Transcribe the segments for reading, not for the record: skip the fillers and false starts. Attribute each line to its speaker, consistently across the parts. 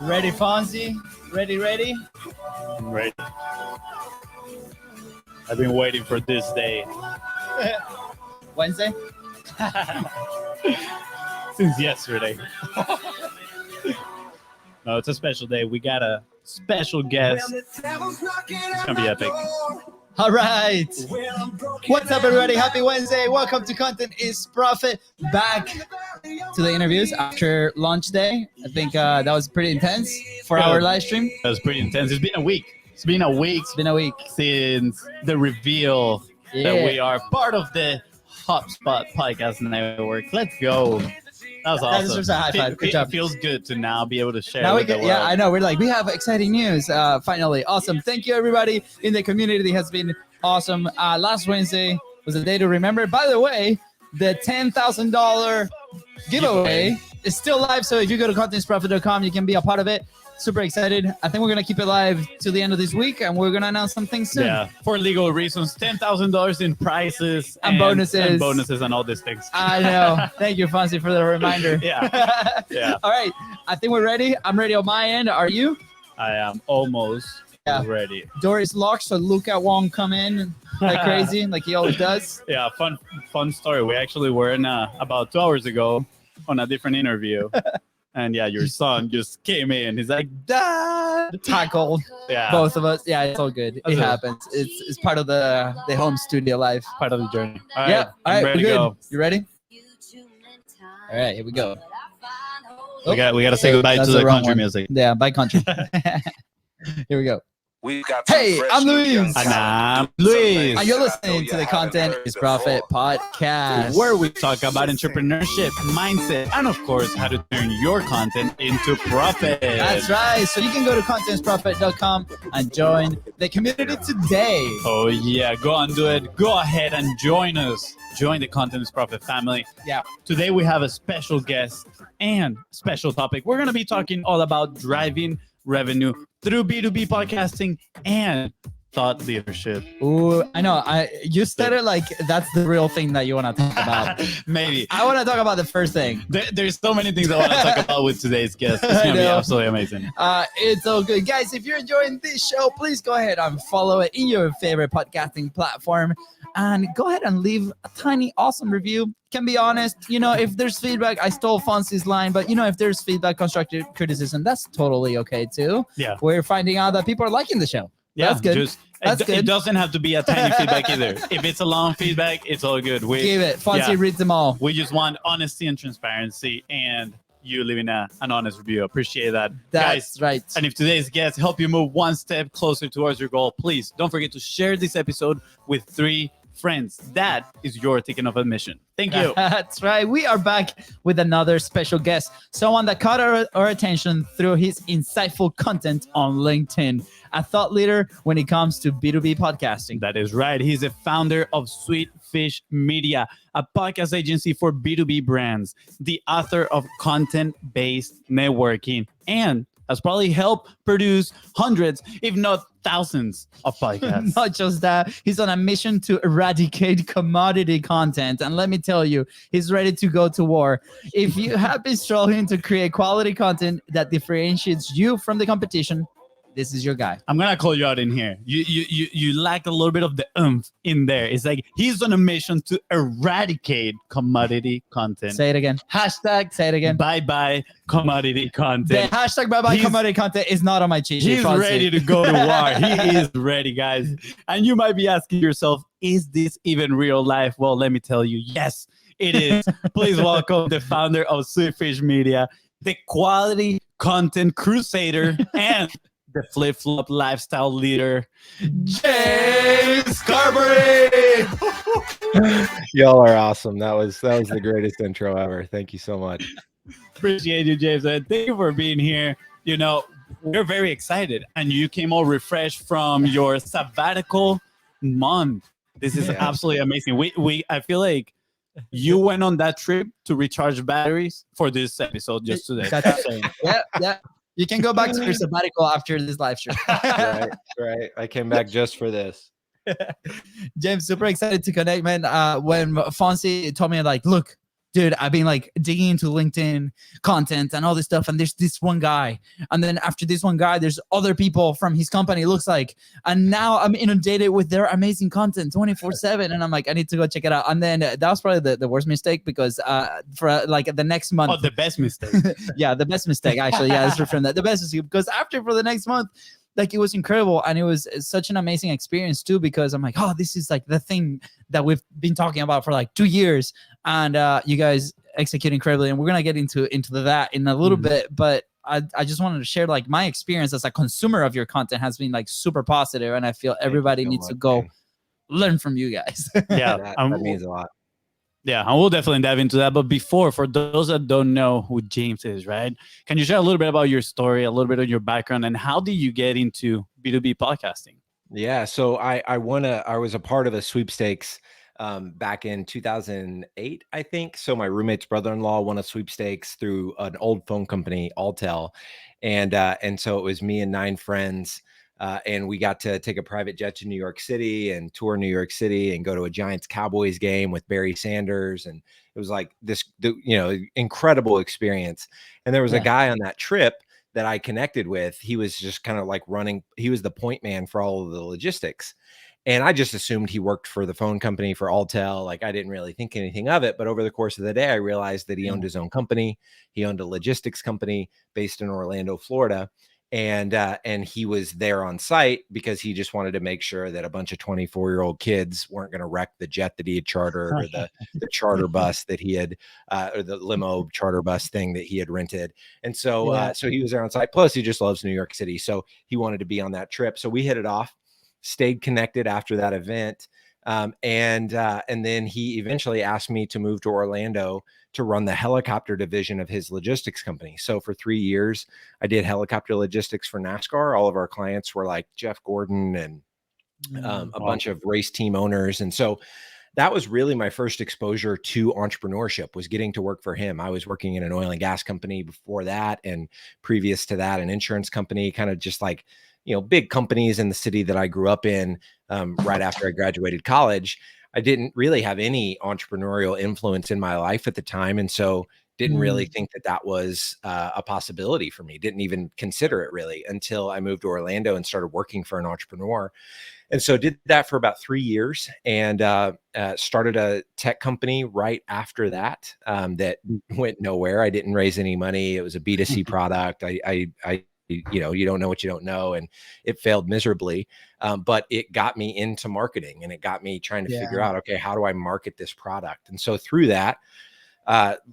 Speaker 1: Ready, Fonzie? Ready?
Speaker 2: I'm ready. I've been waiting for this day.
Speaker 1: Wednesday?
Speaker 2: Since yesterday. No, it's a special day. We got a special guest. It's gonna be epic.
Speaker 1: All right. What's up, everybody? Happy Wednesday. Welcome to Content is Profit. Back to the interviews after launch day. I think that was pretty intense for our live stream.
Speaker 2: That was pretty intense. It's been a week. It's been a week since the reveal that we are part of the HubSpot Podcast Network. Let's go. That was awesome.
Speaker 1: That deserves a high five. Good job.
Speaker 2: It feels good to now be able to share
Speaker 1: now
Speaker 2: with the world.
Speaker 1: Yeah, I know. We're like, we have exciting news. Finally. Awesome. Thank you, everybody in the community. It has been awesome. Last Wednesday was a day to remember. By the way, the $10,000 giveaway is still live. So if you go to contentsprofit.com, you can be a part of it. Super excited. I think we're going to keep it live till the end of this week, and we're going to announce something soon.
Speaker 2: Yeah, for legal reasons, $10,000 in prizes
Speaker 1: and bonuses.
Speaker 2: And all these things.
Speaker 1: I know. Thank you, Fonzie, for the reminder.
Speaker 2: Yeah.
Speaker 1: All right. I think we're ready. I'm ready on my end. Are you?
Speaker 2: I am almost ready.
Speaker 1: Door is locked, so Luca won't come in like crazy, like he always does.
Speaker 2: Yeah, fun story. We actually were in about 2 hours ago on a different interview. And yeah, your son just came in. He's like, Dad!
Speaker 1: Tackled both of us. Yeah, it's all good. It happens. It's part of the home studio life.
Speaker 2: Part of the journey. All right,
Speaker 1: yeah. All right,
Speaker 2: ready
Speaker 1: we're
Speaker 2: to
Speaker 1: good.
Speaker 2: go.
Speaker 1: You ready? All right, here we go.
Speaker 2: We got to say goodbye to the country music.
Speaker 1: Yeah, bye country. Here we go. Hey, I'm Luis.
Speaker 2: And I'm Luis.
Speaker 1: And you're listening to the Content is Profit podcast,
Speaker 2: where we talk about entrepreneurship, mindset, and of course, how to turn your content into profit.
Speaker 1: That's right. So you can go to contentsprofit.com and join the community today.
Speaker 2: Oh, yeah. Go and do it. Go ahead and join us. Join the Content is Profit family.
Speaker 1: Yeah.
Speaker 2: Today, we have a special guest and special topic. We're going to be talking all about driving revenue through B2B podcasting and thought leadership.
Speaker 1: Ooh, I know. You said it like that's the real thing that you want to talk about.
Speaker 2: Maybe.
Speaker 1: I want to talk about the first thing.
Speaker 2: There's so many things I want to talk about with today's guest. It's going to be absolutely amazing.
Speaker 1: It's all good. Guys, if you're enjoying this show, please go ahead and follow it in your favorite podcasting platform. And go ahead and leave a tiny, awesome review. Can be honest, if there's feedback, I stole Fonzie's line, but if there's feedback, constructive criticism, that's totally okay too.
Speaker 2: Yeah.
Speaker 1: We're finding out that people are liking the show.
Speaker 2: Yeah,
Speaker 1: that's good. That's good.
Speaker 2: It doesn't have to be a tiny feedback either. If it's a long feedback, it's all good.
Speaker 1: Give it. Fonzie reads them all.
Speaker 2: We just want honesty and transparency, and you leaving an honest review. Appreciate that.
Speaker 1: That's
Speaker 2: guys,
Speaker 1: right.
Speaker 2: And if today's guest help you move one step closer towards your goal, please don't forget to share this episode with 3 friends. That is your ticket of admission. Thank you.
Speaker 1: That's right. We are back with another special guest, someone that caught our attention through his insightful content on LinkedIn, a thought leader when it comes to B2B podcasting.
Speaker 2: That is right. He's the founder of Sweet Fish Media, a podcast agency for B2B brands, the author of Content-Based Networking, and has probably helped produce hundreds, if not thousands of podcasts.
Speaker 1: Not just that, he's on a mission to eradicate commodity content. And let me tell you, he's ready to go to war. If you have been struggling to create quality content that differentiates you from the competition, this is your guy.
Speaker 2: I'm going to call you out in here. You lack a little bit of the oomph in there. It's like he's on a mission to eradicate commodity content.
Speaker 1: Say it again.
Speaker 2: Hashtag
Speaker 1: say it again.
Speaker 2: Bye-bye commodity content.
Speaker 1: The hashtag bye-bye commodity content is not on my cheat sheet.
Speaker 2: He's ready to go to war. He is ready, guys. And you might be asking yourself, is this even real life? Well, let me tell you, yes, it is. Please welcome the founder of Sweet Fish Media, the quality content crusader, and the flip-flop lifestyle leader, James Carbary.
Speaker 3: Y'all are awesome. That was the greatest intro ever. Thank you so much.
Speaker 2: Appreciate you, James. And thank you for being here. We're very excited, and you came all refreshed from your sabbatical month. This is absolutely amazing. I feel like you went on that trip to recharge batteries for this episode just today.
Speaker 1: Yeah. You can go back to your sabbatical after this live stream.
Speaker 3: Right. I came back just for this.
Speaker 1: James, super excited to connect, man. When Fonzie told me, like, look, dude, I've been like digging into LinkedIn content and all this stuff. And there's this one guy. And then after this one guy, there's other people from his company, it looks like. And now I'm inundated with their amazing content 24/7. And I'm like, I need to go check it out. And then that was probably the worst mistake because for like the next month.
Speaker 2: Oh, the best mistake.
Speaker 1: Yeah, the best mistake, actually. Yeah, it's from that. The best mistake. Because after for the next month, like it was incredible. And it was such an amazing experience too, because I'm like, oh, this is like the thing that we've been talking about for like 2 years. And you guys execute incredibly. And we're going to get into that in a little bit. But I just wanted to share like my experience as a consumer of your content has been like super positive. And I feel everybody needs to go learn from you guys.
Speaker 2: Yeah,
Speaker 3: that means a lot.
Speaker 2: Yeah, and we'll definitely dive into that. But before, for those that don't know who James is, right? Can you share a little bit about your story, a little bit of your background, and how did you get into B2B podcasting?
Speaker 3: Yeah, so I was a part of a sweepstakes back in 2008, I think. So my roommate's brother-in-law won a sweepstakes through an old phone company, Alltel, and so it was me and 9 friends. And we got to take a private jet to New York City and tour New York City and go to a Giants Cowboys game with Barry Sanders. And it was like this, incredible experience. And there was a guy on that trip that I connected with. He was just kind of like he was the point man for all of the logistics. And I just assumed he worked for the phone company for Alltel. Like I didn't really think anything of it. But over the course of the day, I realized that he owned his own company. He owned a logistics company based in Orlando, Florida. And he was there on site because he just wanted to make sure that a bunch of 24-year-old kids weren't going to wreck the jet that he had chartered or the charter bus that he had, or the limo charter bus thing that he had rented. And so, so he was there on site. Plus he just loves New York City. So he wanted to be on that trip. So we hit it off, stayed connected after that event. And then he eventually asked me to move to Orlando to run the helicopter division of his logistics company. So for 3 years, I did helicopter logistics for NASCAR. All of our clients were like Jeff Gordon and a bunch of race team owners. And so that was really my first exposure to entrepreneurship, was getting to work for him. I was working in an oil and gas company before that. And previous to that, an insurance company, kind of just like, big companies in the city that I grew up in right after I graduated college. I didn't really have any entrepreneurial influence in my life at the time. And so didn't really think that was a possibility for me. Didn't even consider it really until I moved to Orlando and started working for an entrepreneur. And so did that for about 3 years and started a tech company right after that that went nowhere. I didn't raise any money. It was a B2C product. You don't know what you don't know. And it failed miserably. But it got me into marketing and it got me trying to figure out, okay, how do I market this product? And so through that,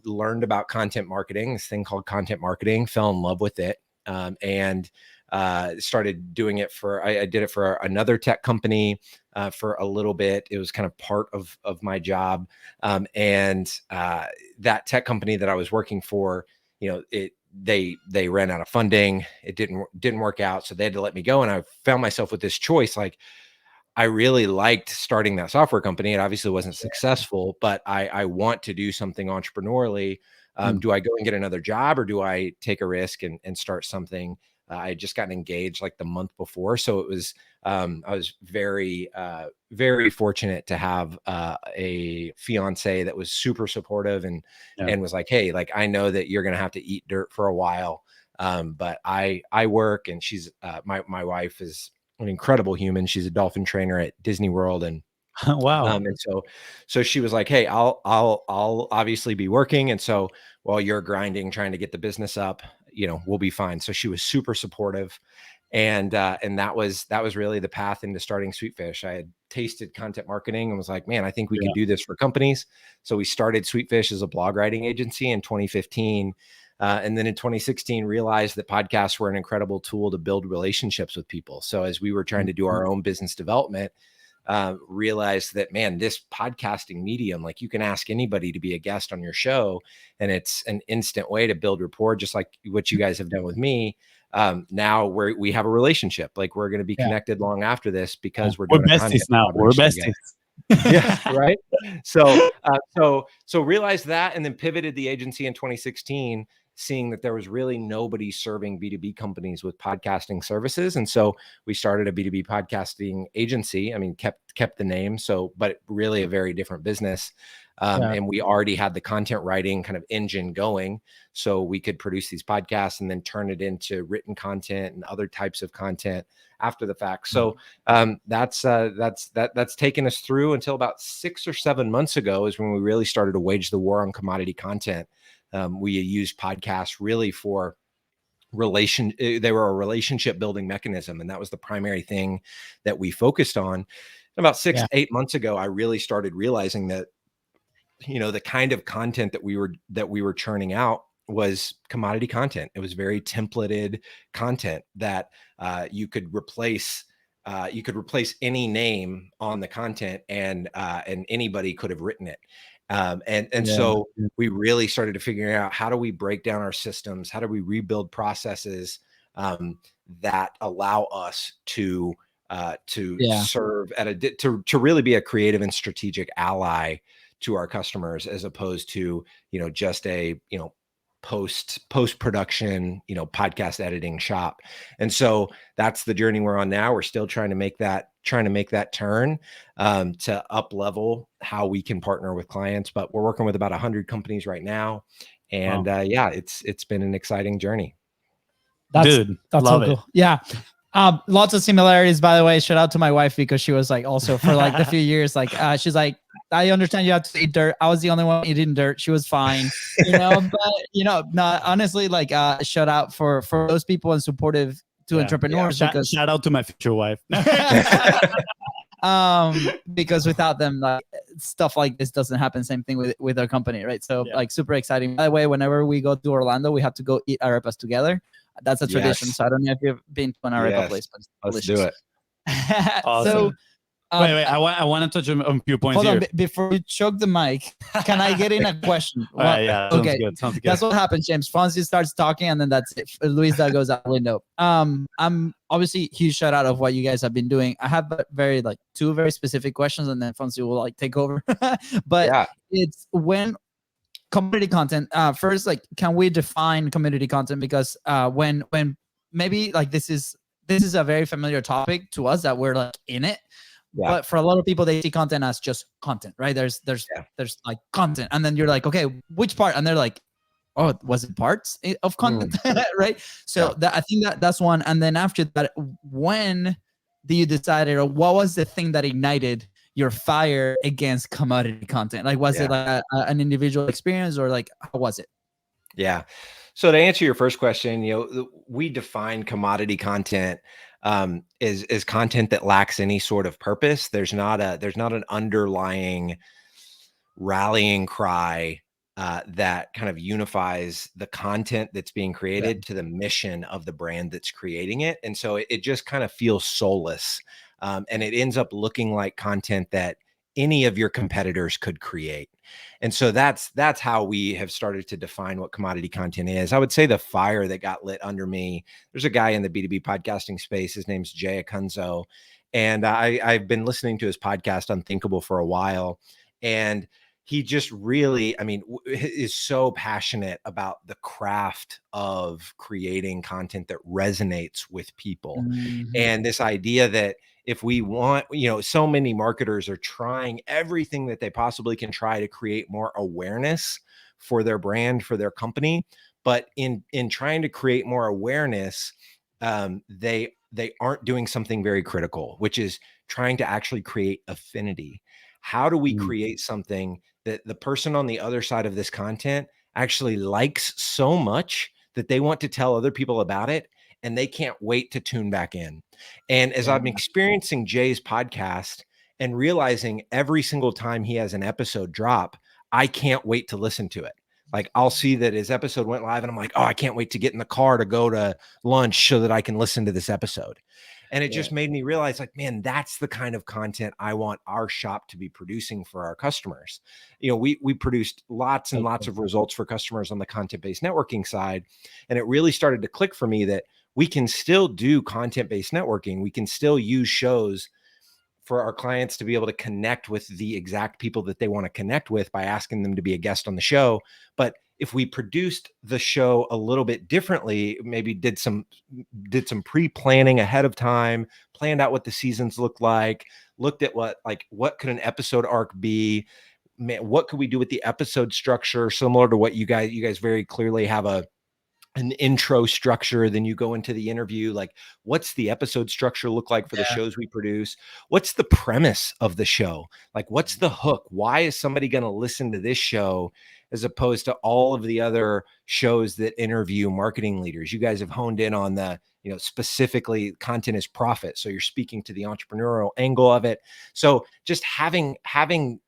Speaker 3: learned about content marketing, this thing called content marketing, fell in love with it. And started doing it I did it for another tech company for a little bit. It was kind of part of my job. And that tech company that I was working for, they ran out of funding. It didn't work out. So they had to let me go. And I found myself with this choice. Like I really liked starting that software company. It obviously wasn't successful, but I want to do something entrepreneurially. Do I go and get another job or do I take a risk and start something? I had just gotten engaged like the month before. So it was, I was very, very fortunate to have a fiance that was super supportive and was like, hey, like, I know that you're going to have to eat dirt for a while. But I work and she's, my wife is an incredible human. She's a dolphin trainer at Disney World. And
Speaker 2: wow.
Speaker 3: And so she was like, hey, I'll obviously be working. And so while you're grinding, trying to get the business up, we'll be fine. So she was super supportive. And that was really the path into starting Sweetfish. I had tasted content marketing and was like, man, I think we can do this for companies. So we started Sweetfish as a blog writing agency in 2015. And then in 2016, realized that podcasts were an incredible tool to build relationships with people. So as we were trying to do our own business development, realized that, man, this podcasting medium, like you can ask anybody to be a guest on your show and it's an instant way to build rapport, just like what you guys have done with me. Now we have a relationship, like we're going to be connected long after this because we're
Speaker 2: besties now. We're besties.
Speaker 3: Yeah. Right. So realized that and then pivoted the agency in 2016, seeing that there was really nobody serving B2B companies with podcasting services. And so we started a B2B podcasting agency. I mean, kept the name. So, but really a very different business. And we already had the content writing kind of engine going, so we could produce these podcasts and then turn it into written content and other types of content after the fact. So that's taken us through until about 6 or 7 months ago is when we really started to wage the war on commodity content. We used podcasts really for they were a relationship building mechanism, and that was the primary thing that we focused on. About 6 to 8 months ago, I really started realizing that, the kind of content that we were churning out was commodity content. It was very templated content that you could replace any name on the content, and anybody could have written it. So we really started to figure out, how do we break down our systems? How do we rebuild processes that allow us to serve to really be a creative and strategic ally to our customers, as opposed to, just a, post-production, podcast editing shop. And so that's the journey we're on now. We're still trying to make that turn to up level how we can partner with clients, but we're working with about 100 companies right now. And it's been an exciting journey.
Speaker 1: That's
Speaker 2: love
Speaker 1: so cool. Yeah. Lots of similarities, by the way. Shout out to my wife, because she was like, also for like the few years, like she's like, I understand you have to eat dirt. I was the only one eating dirt. She was fine, but not honestly, like shout out for those people and supportive to entrepreneurs. Because
Speaker 2: shout out to my future wife.
Speaker 1: Because without them, like stuff like this doesn't happen. Same thing with our company, right? So like super exciting. By the way, whenever we go to Orlando, we have to go eat arepas together. That's a tradition. So I don't know if you've been to an arepa place, but it's delicious.
Speaker 3: Let's do it.
Speaker 2: Awesome. So wait, I want to touch on a few points.
Speaker 1: Hold on, before you choke the mic, can I get in a question?
Speaker 2: Okay, sounds good.
Speaker 1: That's what happens, James. FONZI starts talking, and then that's it. LUISDA goes out the window. I'm obviously huge shout out of what you guys have been doing. I have two very specific questions, and then FONZI will take over. But it's when community content. First, like, can we define community content? Because when maybe like this is a very familiar topic to us that we're like in it. Yeah. But for a lot of people, they see content as just content, right? There's like content, and then you're like, okay, which part? And they're like, oh, was it parts of content, right? So I think that's one. And then after that, when do you decide, or what was the thing that ignited your fire against commodity content? Like, was it like an individual experience, or like, how was it?
Speaker 3: Yeah. So to answer your first question, we define commodity content is content that lacks any sort of purpose. There's not an underlying rallying cry that kind of unifies the content that's being created to the mission of the brand that's creating it. And so it just kind of feels soulless. And it ends up looking like content that any of your competitors could create. And so that's how we have started to define what commodity content is. I would say the fire that got lit under me, there's a guy in the B2B podcasting space. His name's Jay Acunzo. And I've been listening to his podcast Unthinkable for a while. And he just really, is so passionate about the craft of creating content that resonates with people. And this idea that if we want, so many marketers are trying everything that they possibly can try to create more awareness for their brand, for their company. But in trying to create more awareness, they aren't doing something very critical, which is trying to actually create affinity. How do we create something that the person on the other side of this content actually likes so much that they want to tell other people about it, and they can't wait to tune back in? And as I'm experiencing Jay's podcast and realizing every single time he has an episode drop, I can't wait to listen to it. Like, I'll see that his episode went live and I'm like, oh, I can't wait to get in the car to go to lunch so that I can listen to this episode. And it just made me realize, like, man, that's the kind of content I want our shop to be producing for our customers. We produced lots and lots of results for customers on the content-based networking side. And it really started to click for me that we can still do content-based networking. We can still use shows for our clients to be able to connect with the exact people that they want to connect with by asking them to be a guest on the show. But if we produced the show a little bit differently, maybe did some pre-planning ahead of time, planned out what the seasons looked like, looked at what could an episode arc be, man, what could we do with the episode structure, similar to what you guys very clearly have an intro structure, then you go into the interview. Like, what's the episode structure look like for the shows we produce? What's the premise of the show? Like, what's the hook? Why is somebody going to listen to this show as opposed to all of the other shows that interview marketing leaders? You guys have honed in on the, specifically content is profit. So you're speaking to the entrepreneurial angle of it. So just having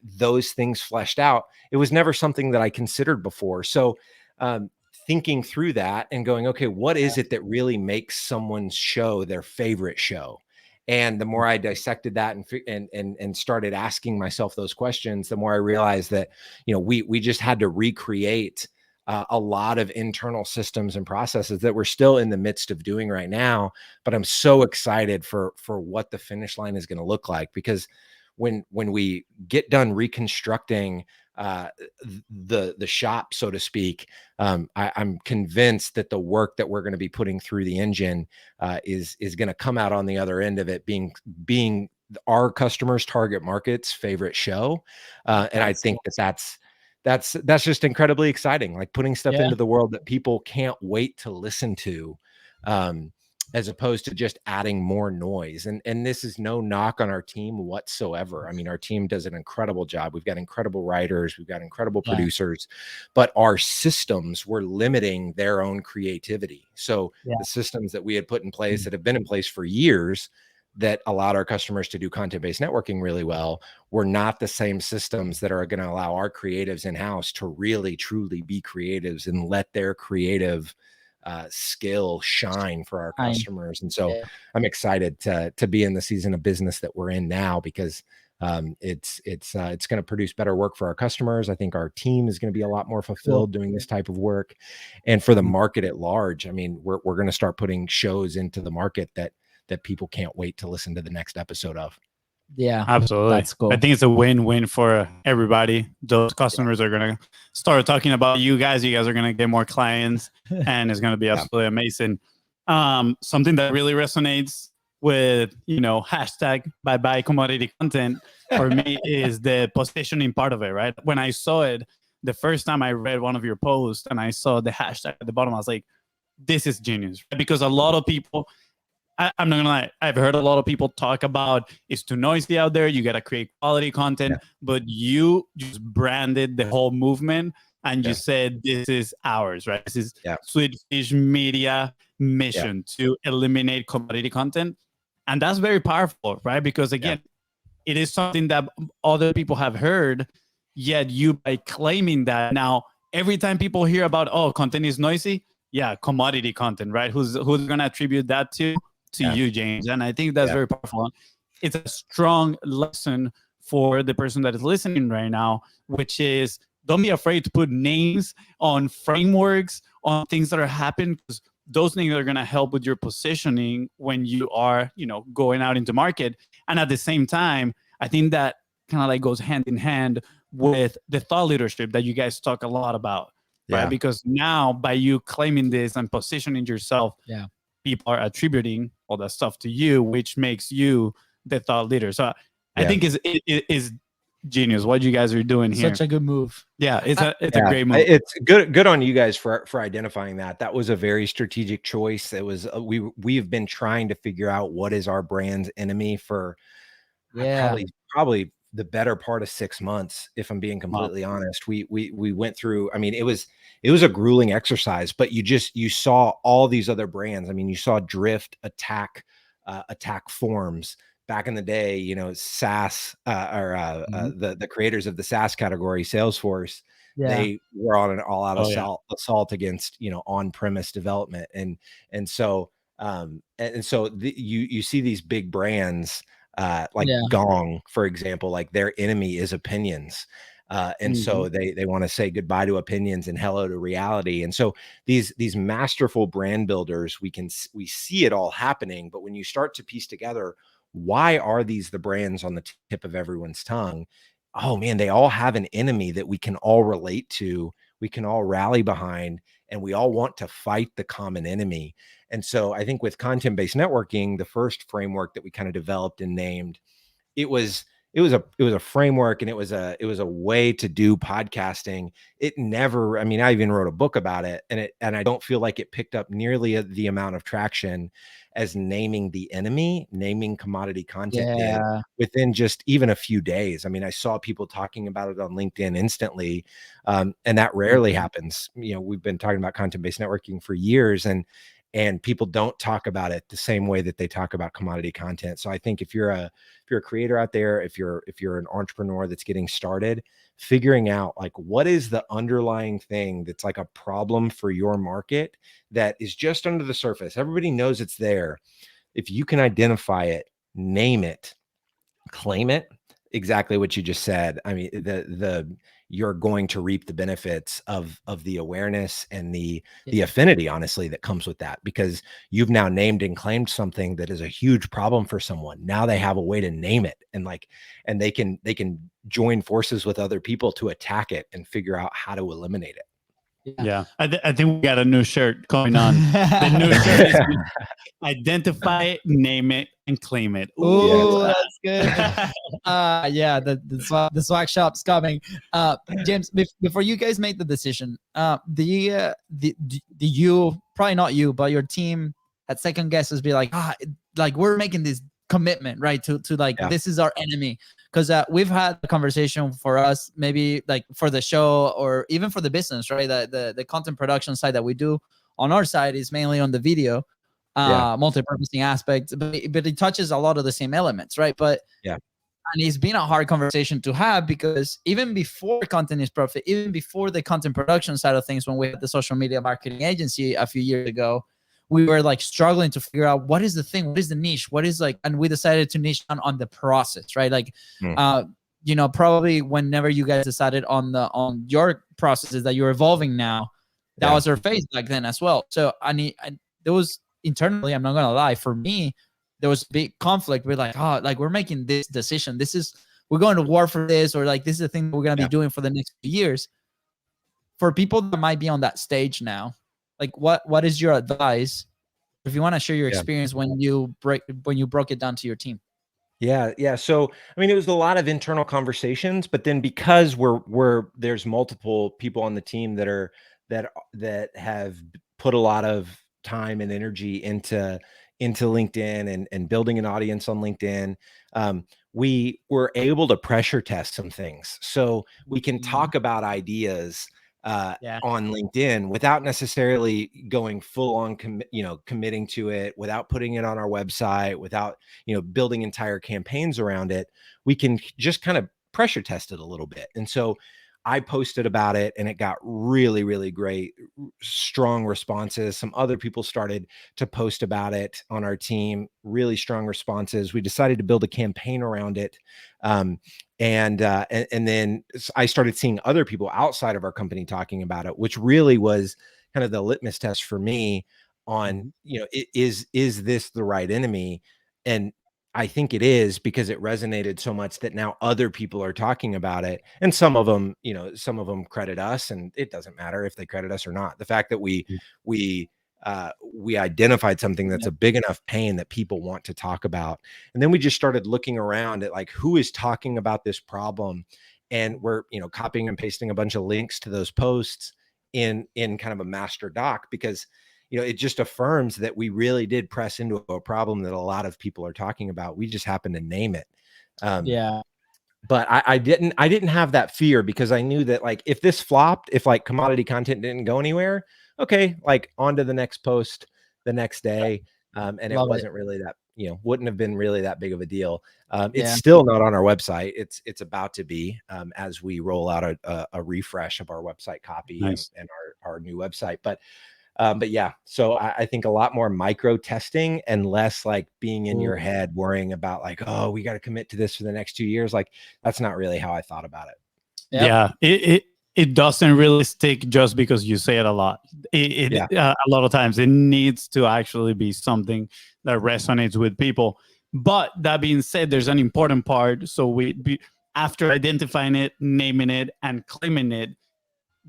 Speaker 3: those things fleshed out, it was never something that I considered before. So, thinking through that and going, okay, what is it that really makes someone's show their favorite show? And the more I dissected that and started asking myself those questions, the more I realized that, we just had to recreate a lot of internal systems and processes that we're still in the midst of doing right now. But I'm so excited for what the finish line is going to look like, because when we get done reconstructing the shop, so to speak, I'm convinced that the work that we're going to be putting through the engine is going to come out on the other end of it being our customers' target market's favorite show. And I think that's just incredibly exciting, like putting stuff into the world that people can't wait to listen to. As opposed to just adding more noise. And this is no knock on our team whatsoever. I mean, our team does an incredible job. We've got incredible writers, we've got incredible producers, but our systems were limiting their own creativity. So the systems that we had put in place that have been in place for years that allowed our customers to do content-based networking really well were not the same systems that are going to allow our creatives in-house to really, truly be creatives and let their creative skill shine for our customers. And so I'm excited to be in the season of business that we're in now, because it's going to produce better work for our customers. I think our team is going to be a lot more fulfilled doing this type of work. And for the market at large, I mean, we're going to start putting shows into the market that people can't wait to listen to the next episode of.
Speaker 1: Yeah,
Speaker 2: absolutely.
Speaker 1: That's cool.
Speaker 2: I think it's a win-win for everybody. Those customers are going to start talking about you guys. You guys are going to get more clients, and it's going to be absolutely amazing. Something that really resonates with, hashtag bye-bye commodity content for me is the positioning part of it, right? When I saw it, the first time I read one of your posts and I saw the hashtag at the bottom, I was like, this is genius, right? Because a lot of people, I'm not gonna lie, I've heard a lot of people talk about it's too noisy out there, you gotta create quality content, but you just branded the whole movement and you said this is ours, right? This is Sweetfish Media mission to eliminate commodity content. And that's very powerful, right? Because again, it is something that other people have heard, yet you, by claiming that, now every time people hear about, oh, content is noisy, commodity content, right? Who's gonna attribute that to you, James? And I think that's very powerful. It's a strong lesson for the person that is listening right now, which is, don't be afraid to put names on frameworks, on things that are happening, because those things are going to help with your positioning when you are, going out into market. And at the same time, I think that kind of like goes hand in hand with the thought leadership that you guys talk a lot about, right? Because now, by you claiming this and positioning yourself, people are attributing all that stuff to you, which makes you the thought leader. So I think it is genius what you guys are doing here.
Speaker 1: Such a good move.
Speaker 2: Yeah, it's a great move.
Speaker 3: It's good on you guys for identifying that. That was a very strategic choice. It was we've been trying to figure out what is our brand's enemy for probably the better part of 6 months, if I'm being completely honest. We went through, I mean, it was a grueling exercise, but you saw all these other brands. I mean, you saw Drift, Attack Forms. Back in the day, SaaS the creators of the SaaS category, Salesforce, they were on an all-out assault against on-premise development, and so you see these big brands like Gong, for example, like their enemy is opinions. And so they want to say goodbye to opinions and hello to reality. And so these masterful brand builders, we see it all happening, but when you start to piece together, why are these the brands on the tip of everyone's tongue? Oh man, they all have an enemy that we can all relate to, we can all rally behind, and we all want to fight the common enemy. And so I think with content-based networking, the first framework that we kind of developed and named, it was a framework, and it was a way to do podcasting. It never, I mean, I even wrote a book about it, and I don't feel like it picked up nearly the amount of traction as naming the enemy, naming commodity content did within just even a few days. I mean, I saw people talking about it on LinkedIn instantly. And that rarely happens. You know, we've been talking about content-based networking for years, and people don't talk about it the same way that they talk about commodity content. So I think if you're a creator out there, if you're an entrepreneur that's getting started, figuring out like what is the underlying thing that's like a problem for your market that is just under the surface. Everybody knows it's there. If you can identify it, name it, claim it, exactly what you just said. I mean, you're going to reap the benefits of the awareness and the affinity, honestly, that comes with that, because you've now named and claimed something that is a huge problem for someone. Now they have a way to name it, and they can join forces with other people to attack it and figure out how to eliminate it.
Speaker 2: Yeah. I think we got a new shirt going on. The new shirt is identify it, name it, and claim it.
Speaker 1: Ooh, that's good. Yeah, the swag shop's coming. James, before you guys made the decision, the you, probably not you, but your team had second guesses, be like, like we're making this commitment, right? To like, this is our enemy. Because we've had a conversation for us, maybe like for the show or even for the business, right? The content production side that we do on our side is mainly on the video, multi-purposing aspect, but it touches a lot of the same elements, right? But and it's been a hard conversation to have, because even before Content is Profit, even before the content production side of things, when we had the social media marketing agency a few years ago, we were like struggling to figure out what is the thing, what is the niche, what is like, and we decided to niche down on the process, right? Like, you know, probably whenever you guys decided on your processes that you're evolving now, that was our phase back then as well. So there was internally, I'm not gonna lie, for me, there was big conflict. We're like, like we're making this decision. We're going to war for this, or like this is the thing we're gonna be doing for the next few years. For people that might be on that stage now, like what is your advice if you want to share your experience when you broke it down to your team?
Speaker 3: Yeah. So, I mean, it was a lot of internal conversations, but then because there's multiple people on the team that have put a lot of time and energy into LinkedIn and building an audience on LinkedIn, we were able to pressure test some things. So we can talk about ideas on LinkedIn without necessarily going full on, committing to it, without putting it on our website, without, building entire campaigns around it. We can just kind of pressure test it a little bit. And so I posted about it, and it got really, really great, strong responses. Some other people started to post about it on our team, really strong responses. We decided to build a campaign around it. And then I started seeing other people outside of our company talking about it, which really was kind of the litmus test for me on, is this the right enemy? And I think it is, because it resonated so much that now other people are talking about it. And some of them credit us, and it doesn't matter if they credit us or not. The fact that we identified something that's a big enough pain that people want to talk about. And then we just started looking around at like, who is talking about this problem? And we're, copying and pasting a bunch of links to those posts in kind of a master doc, because it just affirms that we really did press into a problem that a lot of people are talking about. We just happened to name it. But I didn't have that fear, because I knew that like, if this flopped, if like commodity content didn't go anywhere, okay, like on to the next post the next day. And it wasn't really that, wouldn't have been really that big of a deal. It's still not on our website. It's about to be, as we roll out a refresh of our website copy and our new website. But yeah, so I think a lot more micro testing and less like being in your head worrying about like, oh, we got to commit to this for the next 2 years. Like, that's not really how I thought about it.
Speaker 2: Yeah, it doesn't really stick just because you say it a lot. A lot of times it needs to actually be something that resonates with people. But that being said, there's an important part. So after identifying it, naming it, and claiming it,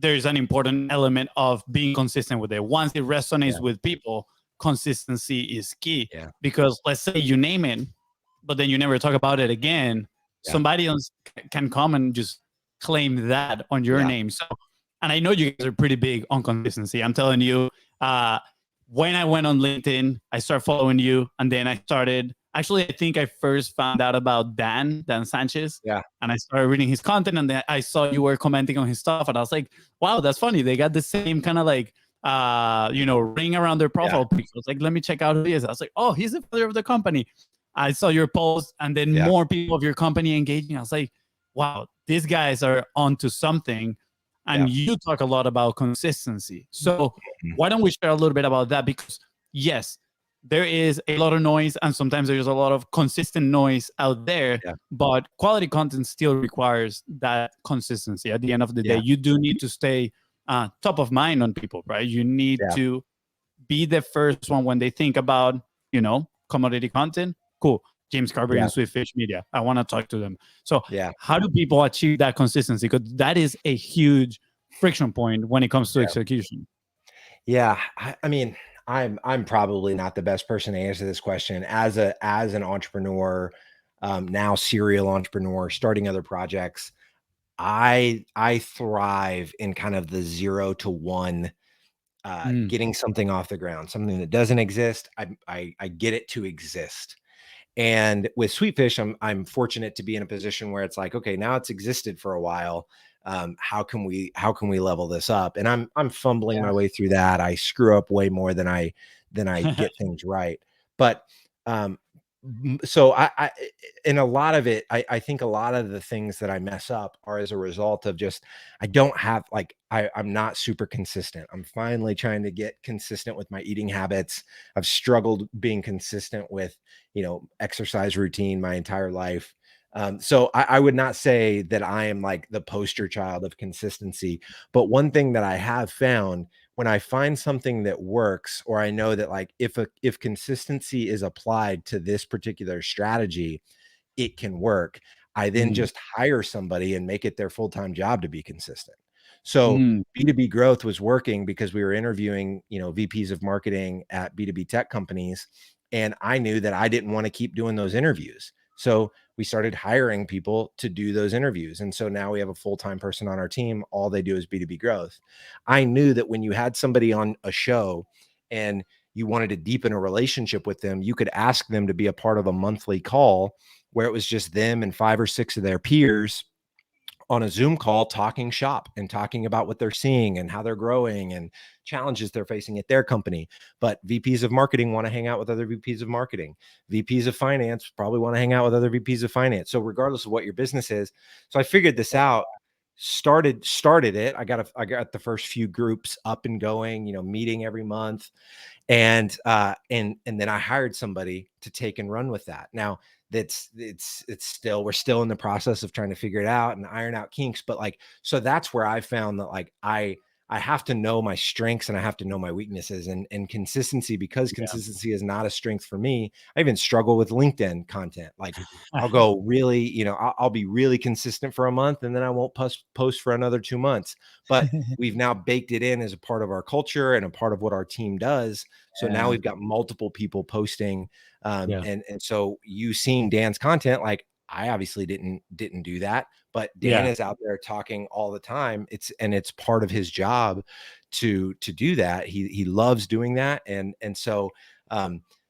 Speaker 2: there's an important element of being consistent with it. Once it resonates with people, consistency is key. Because let's say you name it, but then you never talk about it again, somebody else can come and just claim that on your name. So, and I know you guys are pretty big on consistency. I'm telling you, when I went on LinkedIn, I started following you, and then I started. Actually, I think I first found out about Dan Sanchez.
Speaker 3: Yeah.
Speaker 2: And I started reading his content, and then I saw you were commenting on his stuff, and I was like, wow, that's funny. They got the same kind of like, ring around their profile picture. I was like, let me check out who he is. I was like, oh, he's the founder of the company. I saw your post, and then more people of your company engaging. I was like, wow, these guys are onto something. And you talk a lot about consistency. So why don't we share a little bit about that? Because yes, there is a lot of noise, and sometimes there's a lot of consistent noise out there, but quality content still requires that consistency. At the end of the day, you do need to stay top of mind on people, right? You need to be the first one when they think about, commodity content. Cool. James Carbary and Sweetfish Media. I want to talk to them. So how do people achieve that consistency? Because that is a huge friction point when it comes to execution.
Speaker 3: Yeah. I mean, I'm probably not the best person to answer this question as an entrepreneur, now serial entrepreneur, starting other projects. I thrive in kind of the 0 to 1, getting something off the ground, something that doesn't exist. I get it to exist. And with Sweetfish, I'm fortunate to be in a position where it's like, okay, now it's existed for a while. How can we level this up? And I'm fumbling my way through that. I screw up way more than I get things right. But so I in a lot of it, I think a lot of the things that I mess up are as a result of just, I don't have like, I'm not super consistent. I'm finally trying to get consistent with my eating habits. I've struggled being consistent with, exercise routine my entire life. So I would not say that I am like the poster child of consistency, but one thing that I have found, when I find something that works, or I know that like if consistency is applied to this particular strategy, it can work. I then just hire somebody and make it their full-time job to be consistent. So B2B growth was working because we were interviewing, VPs of marketing at B2B tech companies. And I knew that I didn't want to keep doing those interviews. So we started hiring people to do those interviews. And so now we have a full-time person on our team. All they do is B2B growth. I knew that when you had somebody on a show and you wanted to deepen a relationship with them, you could ask them to be a part of a monthly call where it was just them and 5 or 6 of their peers on a Zoom call, talking shop and talking about what they're seeing and how they're growing and challenges they're facing at their company. But VPs of marketing want to hang out with other VPs of marketing. VPs of finance probably want to hang out with other VPs of finance. So regardless of what your business is. So I figured this out, started it. I got the first few groups up and going, meeting every month. And then I hired somebody to take and run with that. Now, we're still in the process of trying to figure it out and iron out kinks, but like, so that's where I found that like I have to know my strengths and I have to know my weaknesses, and consistency, because consistency is not a strength for me. I even struggle with LinkedIn content. Like I'll go really, I'll be really consistent for a month and then I won't post for another 2 months, but we've now baked it in as a part of our culture and a part of what our team does. So now we've got multiple people posting. And so you seeing Dan's content, like I obviously didn't do that, but Dan is out there talking all the time. It's part of his job to do that. He loves doing that. And so,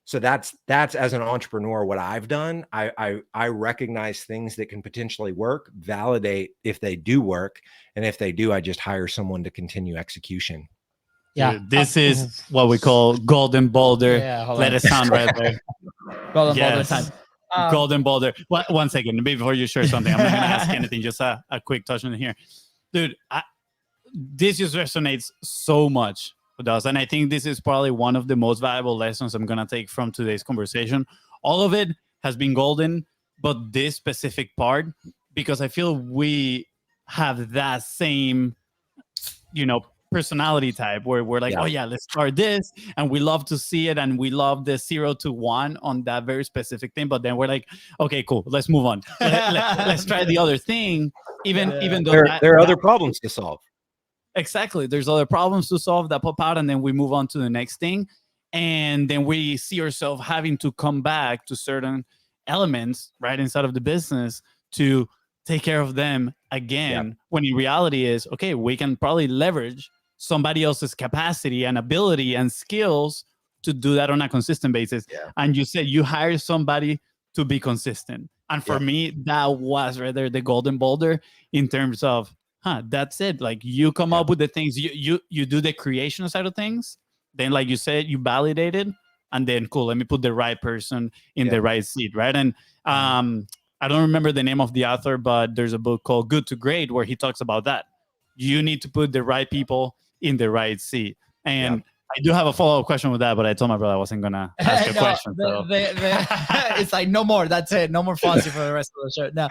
Speaker 3: so that's as an entrepreneur, what I've done. I recognize things that can potentially work, validate if they do work. And if they do, I just hire someone to continue execution.
Speaker 2: Yeah, dude, this is what we call golden boulder. Let it sound right there.
Speaker 1: Golden boulder time.
Speaker 2: Golden boulder. One second before you share something. I'm not going to ask anything. Just a quick touch on here, dude. This just resonates so much with us, and I think this is probably one of the most valuable lessons I'm going to take from today's conversation. All of it has been golden, but this specific part, because I feel we have that same, personality type where we're like, oh yeah, let's start this, and we love to see it, and we love the 0 to 1 on that very specific thing. But then we're like, okay, cool, let's move on. Let's try the other thing, even though
Speaker 3: there are other problems to solve.
Speaker 2: Exactly, there's other problems to solve that pop out, and then we move on to the next thing, and then we see ourselves having to come back to certain elements right inside of the business to take care of them again, when in reality is, okay, we can probably leverage somebody else's capacity and ability and skills to do that on a consistent basis. And you said you hire somebody to be consistent. And for me, that was rather the golden boulder in terms of, that's it. Like you come up with the things, you do the creation side of things. Then, like you said, you validate it, and then cool, let me put the right person in the right seat, right? And I don't remember the name of the author, but there's a book called Good to Great where he talks about that. You need to put the right people in the right seat. And I do have a follow-up question with that, but I told my brother I wasn't gonna ask a question.
Speaker 1: It's like no more. That's it. No more FONZI for the rest of the show. No,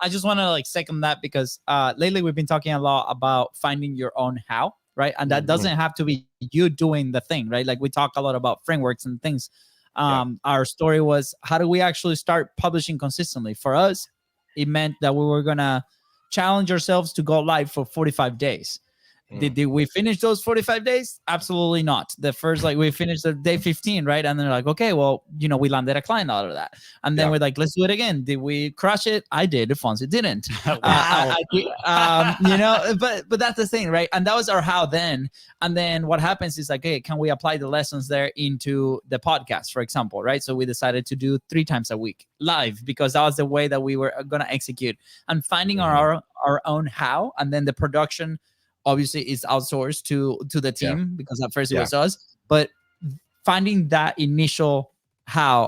Speaker 1: I just want to like second that because lately we've been talking a lot about finding your own how, right? And that doesn't have to be you doing the thing, right? Like we talk a lot about frameworks and things. Our story was, how do we actually start publishing consistently? For us, it meant that we were gonna challenge ourselves to go live for 45 days. Did we finish those 45 days? Absolutely not. The first, like we finished the day 15, right? And they're like, okay, well, we landed a client out of that. And then we're like, let's do it again. Did we crush it? I did. FONZI didn't.
Speaker 2: Wow.
Speaker 1: But that's the thing, right? And that was our how then. And then what happens is like, hey, can we apply the lessons there into the podcast, for example, right? So we decided to do 3 times a week live because that was the way that we were going to execute, and finding our own how. And then the production obviously is outsourced to the team because at first it was us, but finding that initial how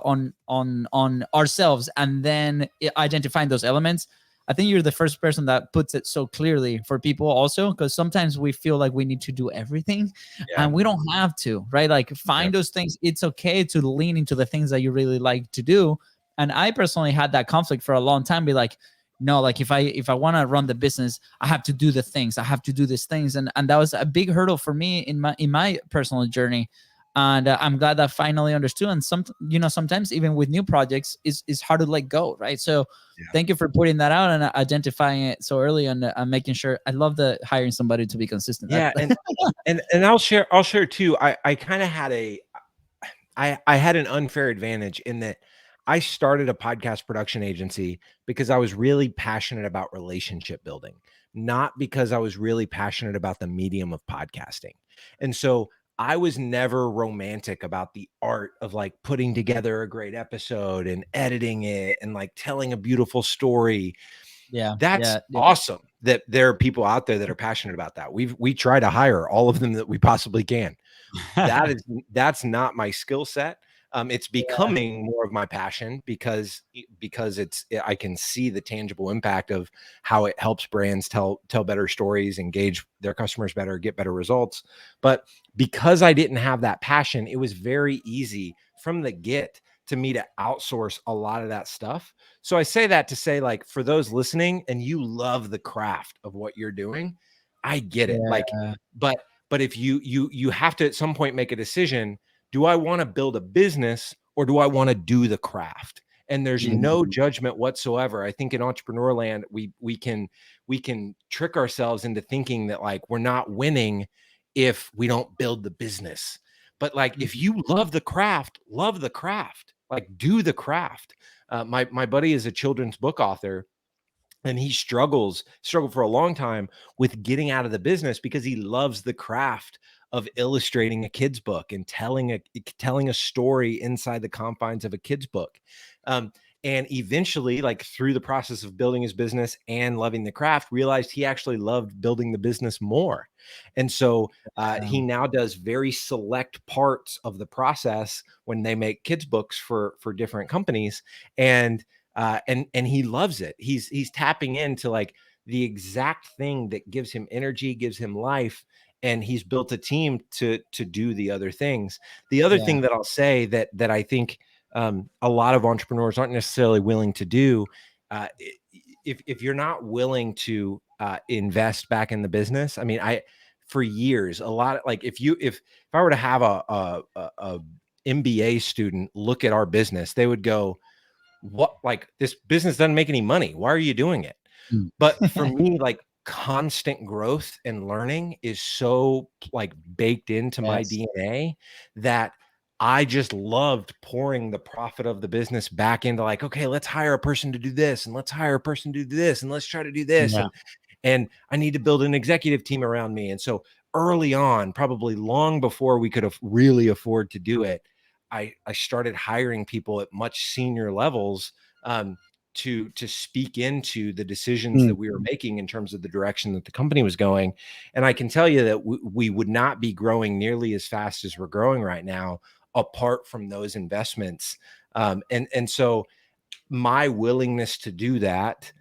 Speaker 1: on ourselves and then identifying those elements. I think you're the first person that puts it so clearly for people also, because sometimes we feel like we need to do everything and we don't have to, right? Like find those things. It's okay to lean into the things that you really like to do. And I personally had that conflict for a long time, be like, no, like if I want to run the business, I have to do the things. I have to do these things. And that was a big hurdle for me in my personal journey. And I'm glad that I finally understood. And sometimes even with new projects is hard to let go, right? So thank you for putting that out and identifying it so early and making sure. I love the hiring somebody to be consistent.
Speaker 3: Yeah. and I'll share too. I kind of had I had an unfair advantage in that I started a podcast production agency because I was really passionate about relationship building, not because I was really passionate about the medium of podcasting. And so I was never romantic about the art of like putting together a great episode and editing it and like telling a beautiful story. That's awesome that there are people out there that are passionate about that. We try to hire all of them that we possibly can. That's not my skill set. It's becoming more of my passion because I can see the tangible impact of how it helps brands tell better stories, engage their customers better, get better results. But because I didn't have that passion, it was very easy from the get to me to outsource a lot of that stuff. So I say that to say, like, for those listening and you love the craft of what you're doing, I get it. Like, but if you have to at some point make a decision. Do I want to build a business or do I want to do the craft? And there's no judgment whatsoever. I think in entrepreneur land, we can trick ourselves into thinking that like we're not winning if we don't build the business. But like if you love the craft, like do the craft. My buddy is a children's book author. And he struggled for a long time with getting out of the business because he loves the craft of illustrating a kid's book and telling a story inside the confines of a kid's book. And eventually, like through the process of building his business and loving the craft, realized he actually loved building the business more. And so he now does very select parts of the process when they make kids books for different companies. And he loves it. He's tapping into like the exact thing that gives him energy, gives him life. And he's built a team to do the other things. The other thing that I'll say that I think a lot of entrepreneurs aren't necessarily willing to do, if you're not willing to invest back in the business. I mean, for years, a lot of like if I were to have a MBA student look at our business, they would go, what, like this business doesn't make any money. Why are you doing it? But for me, like constant growth and learning is so like baked into my DNA that I just loved pouring the profit of the business back into like, okay, let's hire a person to do this, and let's hire a person to do this, and let's try to do this.
Speaker 2: Yeah.
Speaker 3: And I need to build an executive team around me. And so early on, probably long before we could have really afford to do it, I started hiring people at much senior levels to speak into the decisions that we were making in terms of the direction that the company was going. And I can tell you that we would not be growing nearly as fast as we're growing right now apart from those investments. And so my willingness to do that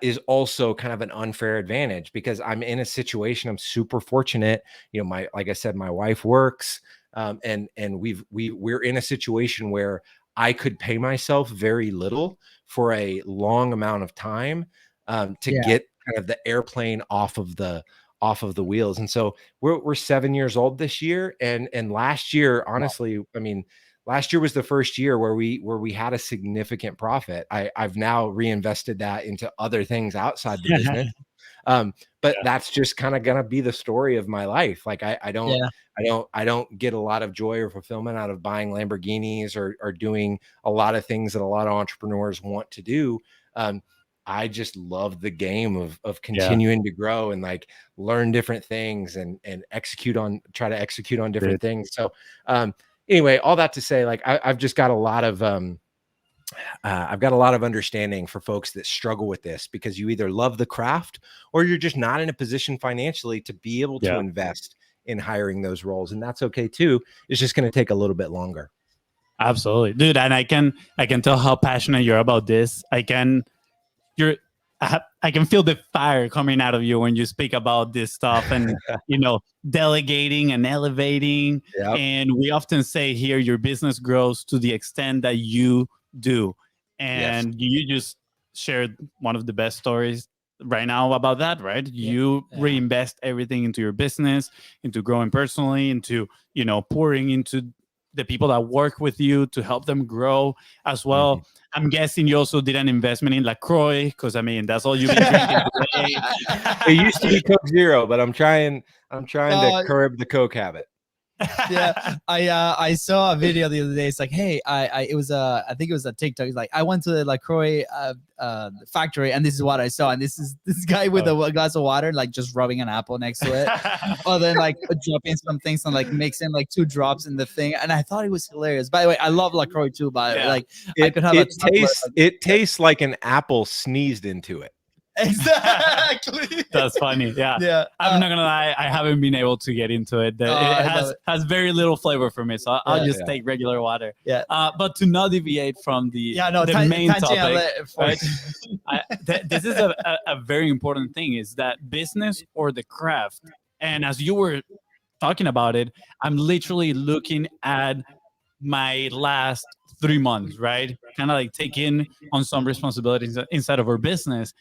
Speaker 3: is also kind of an unfair advantage, because I'm in a situation, I'm super fortunate. You know, like I said, my wife works, and we're in a situation where I could pay myself very little for a long amount of time to
Speaker 1: Yeah.
Speaker 3: get kind of the airplane off of the wheels. And so we're 7 years old this year, and last year, honestly, I mean, last year was the first year where we had a significant profit. I've now reinvested that into other things outside the business. But that's just kind of gonna be the story of my life. Like I don't get a lot of joy or fulfillment out of buying Lamborghinis or doing a lot of things that a lot of entrepreneurs want to do. I just love the game of continuing to grow and like learn different things and try to execute on different things. So anyway, all that to say, like I've just got a lot of I've got a lot of understanding for folks that struggle with this, because you either love the craft or you're just not in a position financially to be able to invest in hiring those roles. And that's okay too. It's just going to take a little bit longer.
Speaker 2: Absolutely, dude. And I can tell how passionate you're about this. I can feel the fire coming out of you when you speak about this stuff, and delegating and elevating.
Speaker 3: Yep.
Speaker 2: And we often say here, your business grows to the extent that you do. And you just shared one of the best stories right now about that, right? You reinvest everything into your business, into growing personally, into pouring into the people that work with you to help them grow as well. I'm guessing you also did an investment in LaCroix, because I mean that's all you've been drinking today.
Speaker 3: It used to be Coke Zero, but I'm trying to curb the Coke habit.
Speaker 1: Yeah, I saw a video the other day. It's like, hey, I think it was a TikTok. It's like, I went to the LaCroix factory, and this is what I saw. And this is this guy with a glass of water, like just rubbing an apple next to it, or then like dropping some things and like mixing like 2 drops in the thing. And I thought it was hilarious. By the way, I love LaCroix too. But like, I could have
Speaker 3: it tastes like an apple sneezed into it.
Speaker 1: Exactly.
Speaker 2: That's funny. Yeah. I'm not gonna lie, I haven't been able to get into it. It has very little flavor for me, so I'll just take regular water. But to not deviate from the main topic, right? This is a very important thing, is that business or the craft. And as you were talking about it, I'm literally looking at my last 3 months, right? Kind of like taking on some responsibilities inside of our business.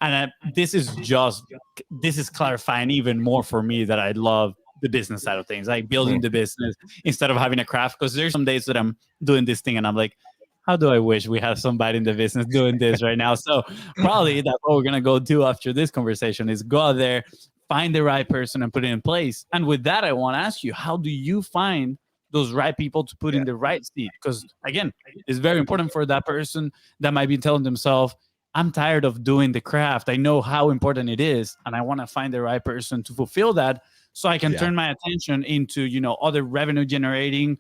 Speaker 2: And this is clarifying even more for me that I love the business side of things, like building the business instead of having a craft. Because there's some days that I'm doing this thing and I'm like, how do I wish we had somebody in the business doing this right now? So probably that's what we're going to go do after this conversation, is go out there, find the right person and put it in place. And with that, I want to ask you, how do you find those right people to put in the right seat? Because again, it's very important for that person that might be telling themselves, I'm tired of doing the craft. I know how important it is, and I want to find the right person to fulfill that, so I can turn my attention into, other revenue generating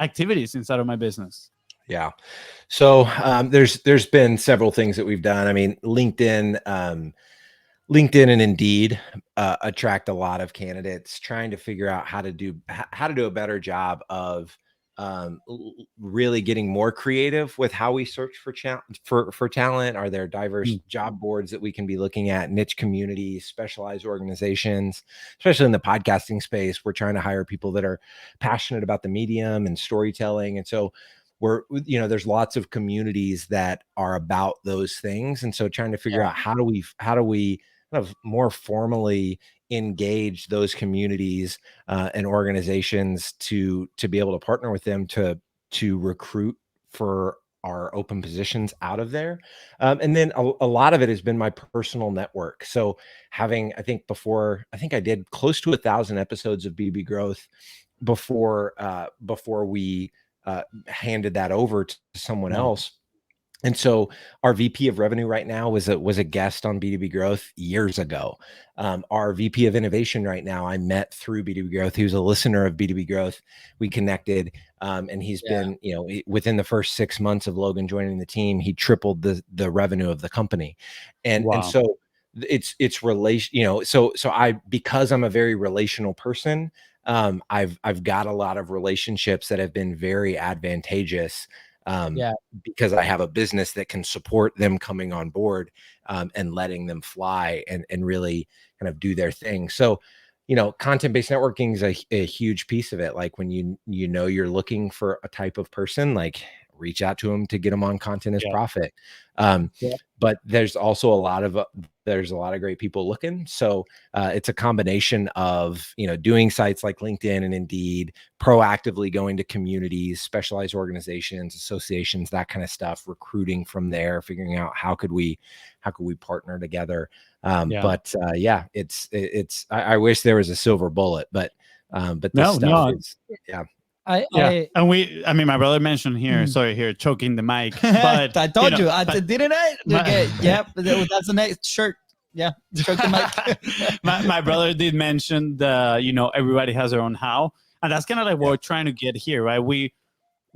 Speaker 2: activities inside of my business.
Speaker 3: Yeah. So there's been several things that we've done. I mean, LinkedIn and Indeed attract a lot of candidates, trying to figure out how to do a better job of really getting more creative with how we search for talent. Are there diverse job boards that we can be looking at, niche communities, specialized organizations? Especially in the podcasting space, we're trying to hire people that are passionate about the medium and storytelling. And so there's lots of communities that are about those things. And so trying to figure out how do we kind of more formally engage those communities and organizations to be able to partner with them to recruit for our open positions out of there. And then a lot of it has been my personal network. So I think I did close to 1,000 episodes of BB Growth before we handed that over to someone
Speaker 2: Wow.
Speaker 3: else. And so our VP of revenue right now was a guest on B2B Growth years ago. Our VP of innovation right now, I met through B2B Growth. He was a listener of B2B Growth. We connected, and he's been, within the first 6 months of Logan joining the team, he tripled the revenue of the company. And
Speaker 2: Wow.
Speaker 3: so it's relation, so because I'm a very relational person, I've got a lot of relationships that have been very advantageous. Because I have a business that can support them coming on board, and letting them fly and really kind of do their thing. So, content-based networking is a huge piece of it. Like when you're looking for a type of person, like reach out to them to get them on Content as Profit. But there's also a lot of great people looking. So it's a combination of, doing sites like LinkedIn and Indeed, proactively going to communities, specialized organizations, associations, that kind of stuff, recruiting from there, figuring out how could we partner together. But I wish there was a silver bullet, but this stuff is,
Speaker 2: and my brother mentioned here, sorry, here choking the mic, but
Speaker 1: I told you, didn't I? Okay, that's the next shirt. Yeah, choke the mic.
Speaker 2: my brother did mention everybody has their own how, and that's kind of like what we're trying to get here, right? We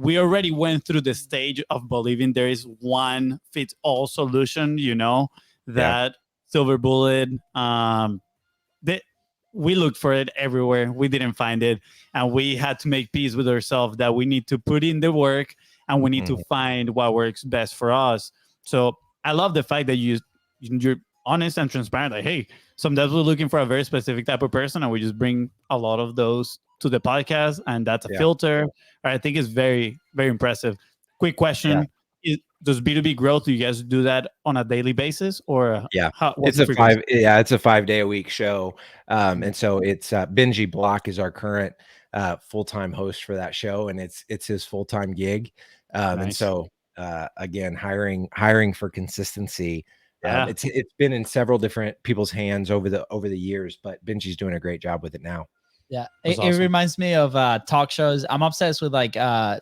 Speaker 2: already went through the stage of believing there is one fits all solution, that silver bullet. We looked for it everywhere. We didn't find it. And we had to make peace with ourselves that we need to put in the work and we need to find what works best for us. So I love the fact that you're honest and transparent. Like, hey, sometimes we're looking for a very specific type of person and we just bring a lot of those to the podcast, and that's a filter. I think it's very, very impressive. Quick question. Does B2B Growth, do you guys do that on a daily basis, or
Speaker 3: it's a 5-day a week show. And so it's Benji Block is our current full-time host for that show, and it's his full-time gig. And so again, hiring for consistency. It's been in several different people's hands over the years, but Benji's doing a great job with it now.
Speaker 1: Yeah, it reminds me of talk shows. I'm obsessed with like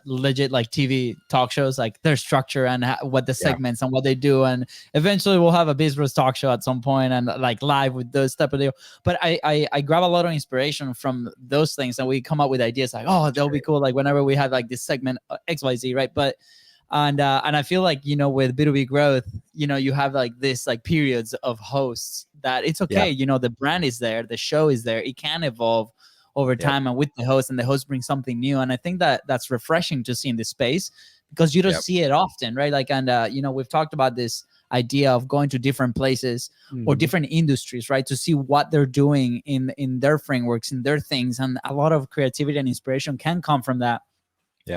Speaker 1: legit like TV talk shows, like their structure and what the segments and what they do. And eventually we'll have a BIZBROS talk show at some point and like live with those type of deal. But I grab a lot of inspiration from those things, and we come up with ideas like, oh, that'll be cool. Like whenever we have like this segment XYZ, right? But and I feel like, with B2B Growth, you have like this like periods of hosts that it's okay. The brand is there, the show is there, it can evolve over time and with the host, and the host brings something new. And I think that's refreshing to see in this space, because you don't see it often, right? Like, and we've talked about this idea of going to different places or different industries, right? To see what they're doing in their frameworks, in their things. And a lot of creativity and inspiration can come from that.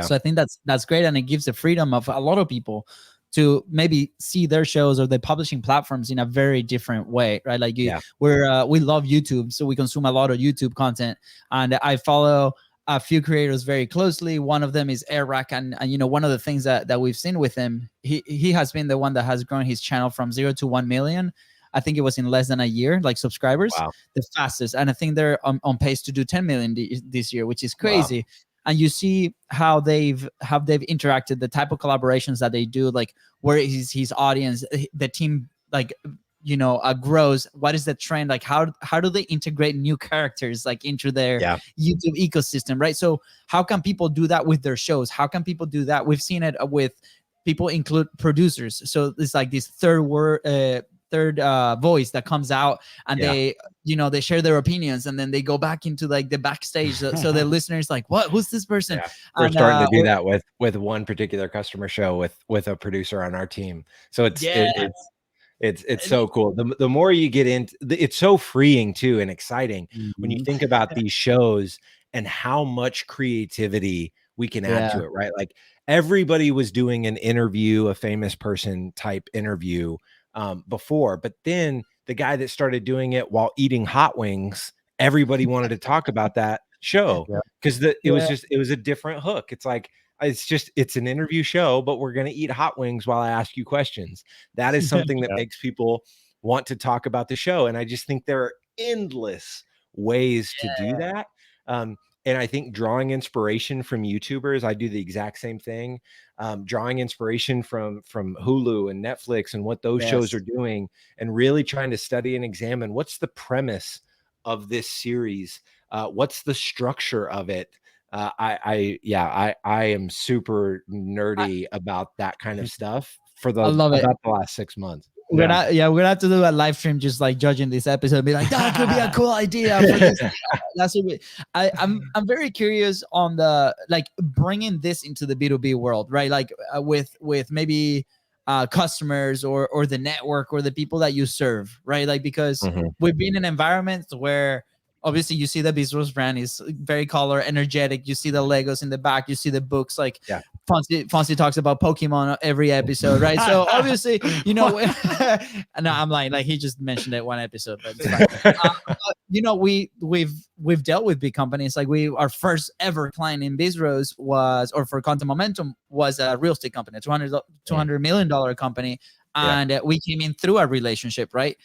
Speaker 1: So I think that's great. And it gives the freedom of a lot of people to maybe see their shows or the publishing platforms in a very different way, right? Like we love YouTube, so we consume a lot of YouTube content, and I follow a few creators very closely. One of them is Eric, and one of the things that we've seen with him, he has been the one that has grown his channel from 0 to 1 million. I think it was in less than a year, like subscribers, the fastest. And I think they're on pace to do 10 million this year, which is crazy. And you see how they've interacted, the type of collaborations that they do, like where is his audience, the team, like, grows. What is the trend? Like how do they integrate new characters like into their YouTube ecosystem, right? So how can people do that with their shows? How can people do that? We've seen it with people include producers. So it's like this third voice that comes out, and they share their opinions, and then they go back into like the backstage. So the listeners like, what? Who's this person?
Speaker 3: We're starting to do that with one particular customer show with a producer on our team. So it's so cool. The more you get into, it's so freeing too and exciting when you think about these shows and how much creativity we can add to it, right? Like everybody was doing an interview, a famous person type interview before, but then the guy that started doing it while eating hot wings, everybody wanted to talk about that show because it was a different hook. It's like, it's an interview show, but we're going to eat hot wings while I ask you questions. That is something that makes people want to talk about the show. And I just think there are endless ways to do that. And I think drawing inspiration from YouTubers, I do the exact same thing. Drawing inspiration from Hulu and Netflix and what those shows are doing, and really trying to study and examine what's the premise of this series, what's the structure of it. I am super nerdy about that kind of stuff for
Speaker 1: I love it.
Speaker 3: about the last 6 months.
Speaker 1: We're gonna have to do a live stream just like judging this episode, be like, that could be a cool idea for this. That's what I'm very curious on the like bringing this into the B2B world, right? Like with maybe customers or the network or the people that you serve, right? Like because we've been in environments where obviously you see the BIZBROS brand is very color energetic. You see the Legos in the back, you see the books, like Fonzie talks about Pokemon every episode, right? So obviously, you know, and I'm like he just mentioned it one episode, but it's fine. You know, we've dealt with big companies. Like our first ever client in BIZBROS was, or for Content Momentum, was a real estate company, $200 million company, and we came in through a relationship, right?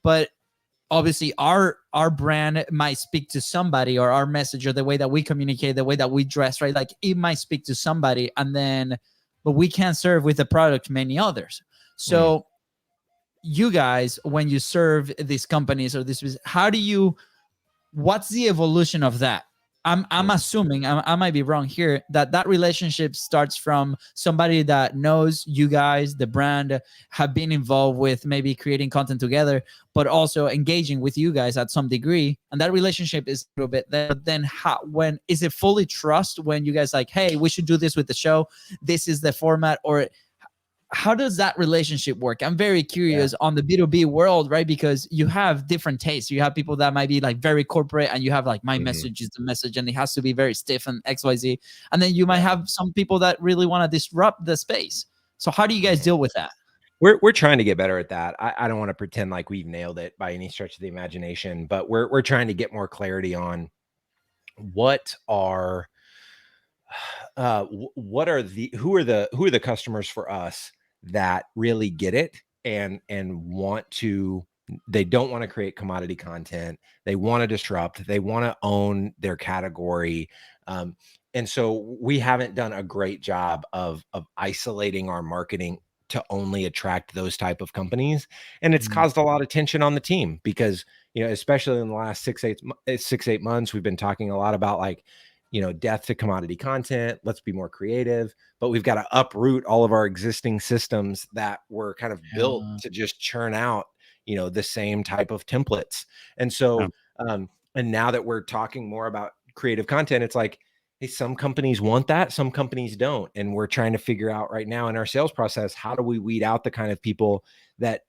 Speaker 1: But obviously our brand might speak to somebody, or our message, or the way that we communicate, the way that we dress, right? Like it might speak to somebody, but we can't serve with the product many others. So you guys, when you serve these companies or this, what's the evolution of that? I'm assuming, I might be wrong here, that relationship starts from somebody that knows you guys, the brand, have been involved with maybe creating content together, but also engaging with you guys at some degree. And that relationship is a little bit there. But then when is it fully trust, when you guys like, hey, we should do this with the show, this is the format, or how does that relationship work? I'm very curious on the B2B world, right? Because you have different tastes. You have people that might be like very corporate, and you have like, my message is the message and it has to be very stiff and XYZ. And then you might have some people that really want to disrupt the space. So how do you guys deal with that?
Speaker 3: We're trying to get better at that. I don't want to pretend like we've nailed it by any stretch of the imagination, but we're trying to get more clarity on who are the customers for us that really get it and they don't want to create commodity content. They want to disrupt, they want to own their category. And so we haven't done a great job of isolating our marketing to only attract those type of companies. And it's caused a lot of tension on the team because, you know, especially in the last 6-8 months, we've been talking a lot about like, you know, death to commodity content. Let's be more creative, but we've got to uproot all of our existing systems that were kind of built to just churn out, you know, the same type of templates. And so, and now that we're talking more about creative content, it's like, hey, some companies want that, some companies don't. And we're trying to figure out right now in our sales process, how do we weed out the kind of people that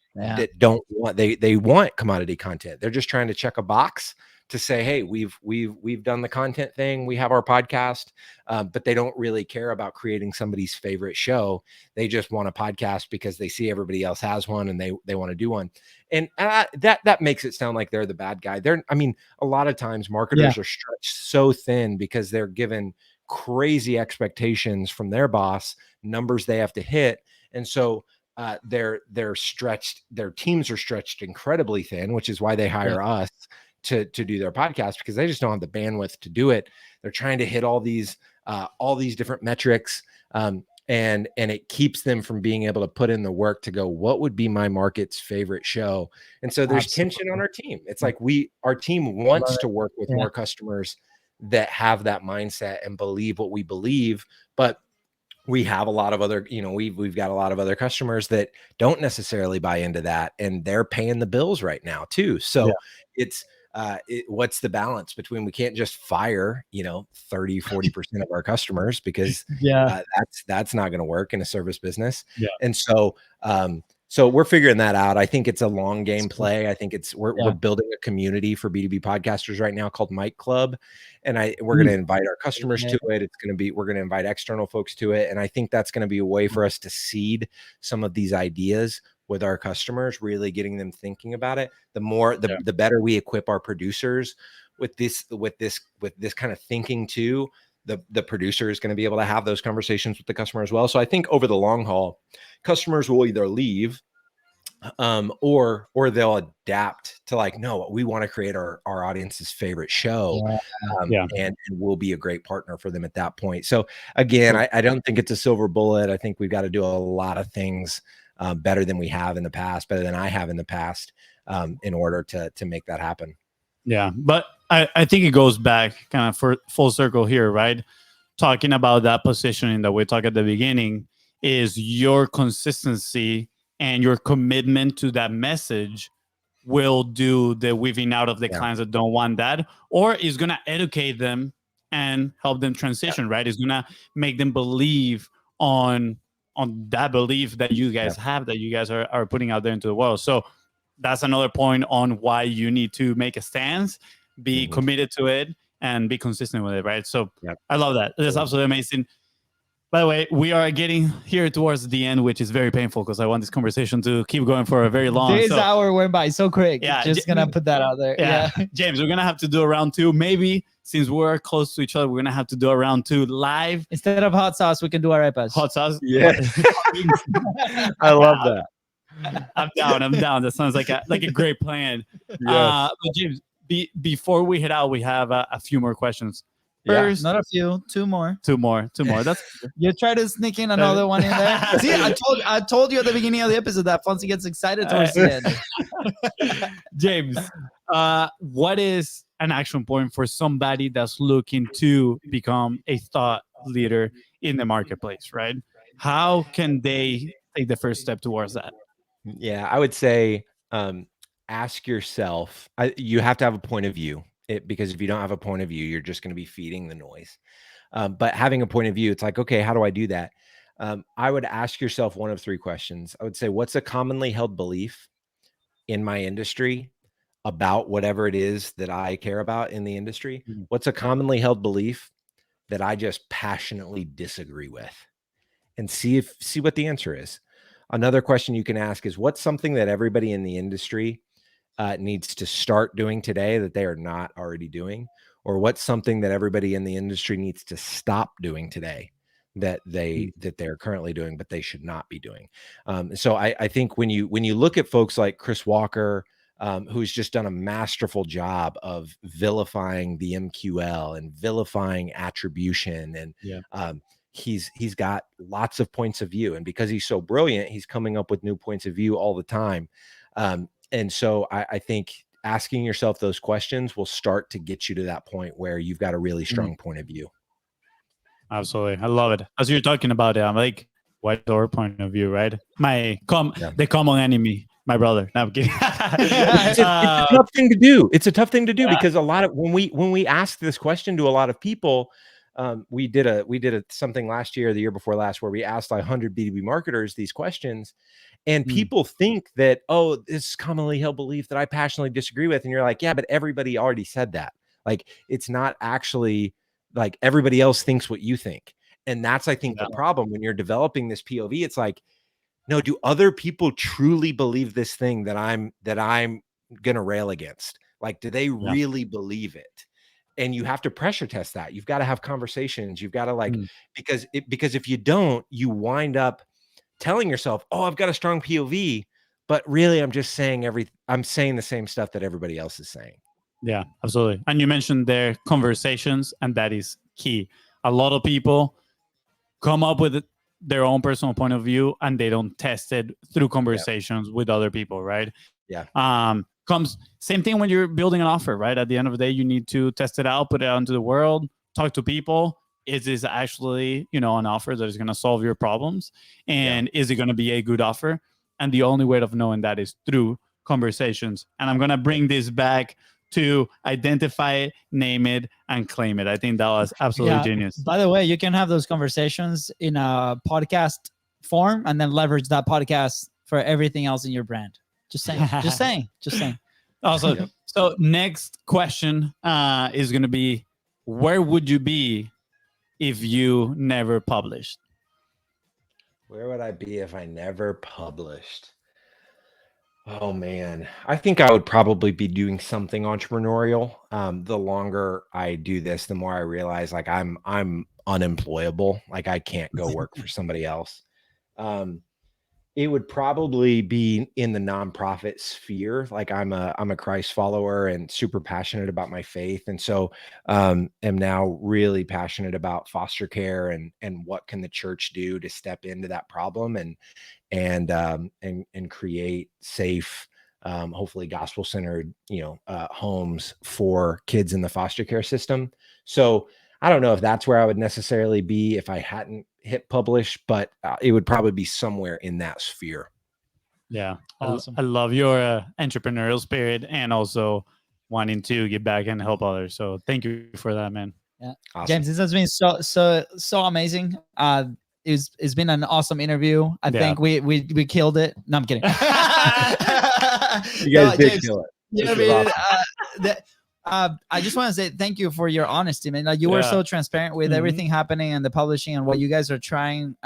Speaker 3: don't want, they want commodity content. They're just trying to check a box to say, hey, we've done the content thing, we have our podcast, but they don't really care about creating somebody's favorite show. They just want a podcast because they see everybody else has one and they want to do one. And that makes it sound like they're the bad guy. A lot of times marketers are stretched so thin because they're given crazy expectations from their boss, numbers they have to hit. And so they're stretched, their teams are stretched incredibly thin, which is why they hire us to do their podcast, because they just don't have the bandwidth to do it. They're trying to hit all these different metrics. And it keeps them from being able to put in the work to go, what would be my market's favorite show? And so there's tension on our team. It's like our team wants to work with more customers that have that mindset and believe what we believe, but we have a lot of other, you know, we've got a lot of other customers that don't necessarily buy into that, and they're paying the bills right now too. So it's what's the balance between, we can't just fire, you know, 30-40% of our customers, because that's not going to work in a service business. And so so we're figuring that out. I think it's a long game play. I think we're building a community for B2B podcasters right now called Mic Club. And we're going to invite our customers to it. We're going to invite external folks to it. And I think that's going to be a way for us to seed some of these ideas with our customers, really getting them thinking about it. The better we equip our producers with this kind of thinking too, the producer is going to be able to have those conversations with the customer as well. So I think over the long haul, customers will either leave or they'll adapt to like, no, we want to create our audience's favorite show. And we'll be a great partner for them at that point. So again, I don't think it's a silver bullet. I think we've got to do a lot of things better than we have in the past, better than I have in the past, in order to make that happen.
Speaker 2: Yeah, but I think it goes back kind of for full circle here, right? Talking about that positioning that we talked at the beginning is your consistency and your commitment to that message will do the weaving out of the clients that don't want that, or is going to educate them and help them transition, right? It's going to make them believe on that belief that you guys have, that you guys are putting out there into the world. So that's another point on why you need to make a stance, be committed to it, and be consistent with it, right? So I love that. That's absolutely amazing. By the way, we are getting here towards the end, which is very painful because I want this conversation to keep going for a very long.
Speaker 1: This hour went by so quick.
Speaker 2: Yeah,
Speaker 1: just gonna put that out there. Yeah.
Speaker 2: James, we're gonna have to do a round 2. Maybe since we're close to each other, we're gonna have to do a round 2 live.
Speaker 1: Instead of hot sauce, we can do arepas.
Speaker 2: Hot sauce.
Speaker 3: Yeah. I love that.
Speaker 2: I'm down. That sounds like a great plan. But James, before we head out, we have a few more questions. First,
Speaker 1: not a few, two more.
Speaker 2: That's
Speaker 1: you try to sneak in another one in there. See, I told you at the beginning of the episode that Fonzie gets excited towards the end.
Speaker 2: James, what is an action point for somebody that's looking to become a thought leader in the marketplace, right? How can they take the first step towards that?
Speaker 3: Yeah, I would say ask yourself, you have to have a point of view. Because if you don't have a point of view, you're just going to be feeding the noise. But having a point of view, it's like, okay, how do I do that? I would ask yourself one of 3 questions. I would say, what's a commonly held belief in my industry about whatever it is that I care about in the industry? What's a commonly held belief that I just passionately disagree with? And see what the answer is. Another question you can ask is, what's something that everybody in the industry needs to start doing today that they are not already doing? Or what's something that everybody in the industry needs to stop doing today that they're currently doing, but they should not be doing? So I think when you look at folks like Chris Walker, who's just done a masterful job of vilifying the MQL and vilifying attribution, and he's got lots of points of view, and because he's so brilliant, he's coming up with new points of view all the time. And so I think asking yourself those questions will start to get you to that point where you've got a really strong point of view.
Speaker 2: Absolutely. I love it. As you're talking about it, I'm like, white door point of view, right? The common enemy, my brother. No, I'm kidding.
Speaker 3: It's a tough thing to do. It's a tough thing to do because a lot of when we ask this question to a lot of people, we did something last year, the year before last, where we asked like 100 B2B marketers these questions. And people think that, oh, this is commonly held belief that I passionately disagree with. And you're like, yeah, but everybody already said that. Like, it's not actually like everybody else thinks what you think. And that's, I think, the problem when you're developing this POV. It's like, no, do other people truly believe this thing that I'm going to rail against? Like, do they really believe it? And you have to pressure test that. You've got to have conversations. You've got to like, because if you don't, you wind up telling yourself, oh, I've got a strong POV, but really I'm just saying I'm saying the same stuff that everybody else is saying.
Speaker 2: Yeah, absolutely. And you mentioned their conversations, and that is key. A lot of people come up with their own personal point of view and they don't test it through conversations with other people, right?
Speaker 3: Yeah.
Speaker 2: Same thing when you're building an offer, right? At the end of the day, you need to test it out, put it out into the world, talk to people. Is this actually, an offer that is going to solve your problems? And is it going to be a good offer? And the only way of knowing that is through conversations. And I'm going to bring this back to identify it, name it, and claim it. I think that was absolutely genius.
Speaker 1: By the way, you can have those conversations in a podcast form and then leverage that podcast for everything else in your brand. Just saying.
Speaker 2: Also, so next question is going to be, where would you be if you never published?
Speaker 3: Where would I be if I never published? Oh man, I think I would probably be doing something entrepreneurial. The longer I do this, the more I realize like I'm unemployable. Like I can't go work for somebody else. It would probably be in the nonprofit sphere. Like I'm a Christ follower and super passionate about my faith. And so am now really passionate about foster care and what can the church do to step into that problem and create safe, hopefully gospel-centered, homes for kids in the foster care system. So I don't know if that's where I would necessarily be if I hadn't hit publish, but it would probably be somewhere in that sphere.
Speaker 2: Yeah,
Speaker 1: Awesome.
Speaker 2: I love your entrepreneurial spirit and also wanting to give back and help others. So thank you for that, man.
Speaker 1: Yeah,
Speaker 3: Awesome.
Speaker 1: James, this has been so amazing. It's been an awesome interview. I think we killed it. No, I'm kidding.
Speaker 3: You guys did
Speaker 1: James,
Speaker 3: kill it.
Speaker 1: you know
Speaker 3: This
Speaker 1: what
Speaker 3: was
Speaker 1: I mean? I just want to say thank you for your honesty, man. Like you were so transparent with everything happening and the publishing and what you guys are trying,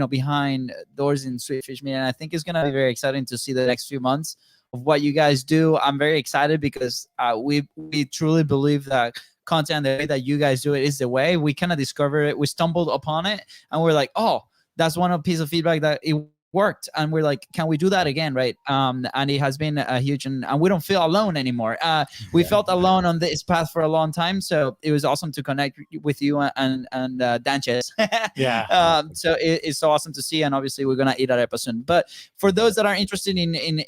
Speaker 1: behind doors in Sweetfish Media. And I think it's gonna be very exciting to see the next few months of what you guys do. I'm very excited because we truly believe that content, the way that you guys do it is the way. We kind of discovered it. We stumbled upon it and we're like, oh, that's one piece of feedback that it worked, and we're like, can we do that again, right? And it has been a huge, and we don't feel alone anymore. We felt alone on this path for a long time, so it was awesome to connect with you and Danches. So it's so awesome to see, and obviously we're gonna eat that episode. But for those that are interested in